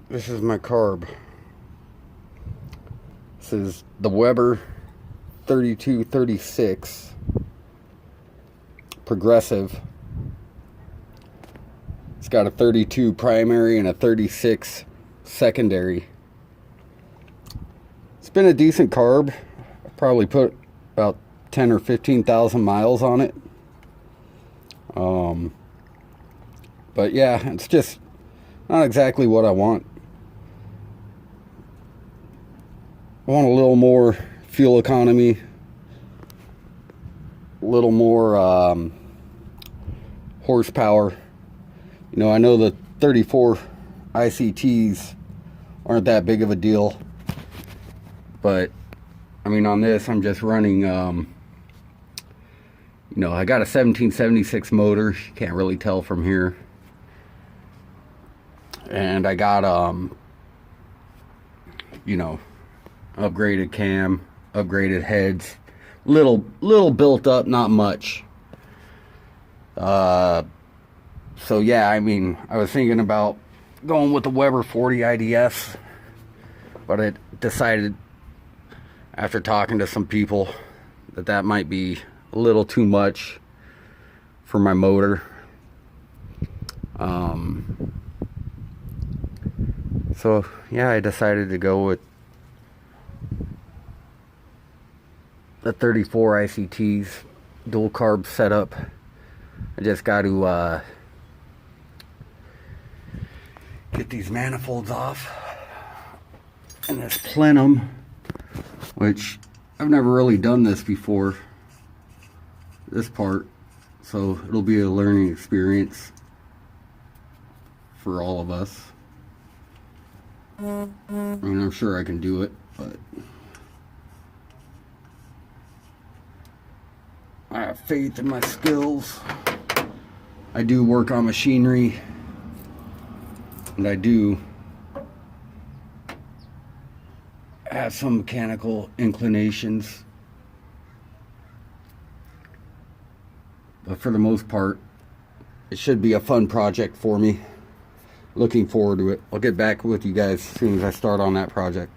This is my carb. This is the Weber 3236 Progressive. It's got a 32 primary and a 36 secondary. It's been a decent carb. I probably put about 10 or 15,000 miles on it. But yeah, it's just not exactly what I want. I want a little more fuel economy, a little more horsepower. You know, I know the 34 ICTs aren't that big of a deal, but I mean, on this, I'm just running, you know, I got a 1776 motor. You can't really tell from here. And I got, you know, upgraded cam, upgraded heads, little built up, not much. So yeah, I mean, I was thinking about going with the Weber 40 IDS, but I decided after talking to some people that might be a little too much for my motor. So yeah, I decided to go with the 34 ICTs, dual carb setup. I just got to get these manifolds off and this plenum, which I've never really done this before, this part, so it'll be a learning experience for all of us. I mean, I'm sure I can do it, but I have faith in my skills. I do work on machinery, and I do have some mechanical inclinations, but for the most part, it should be a fun project for me. Looking forward to it. I'll get back with you guys as soon as I start on that project.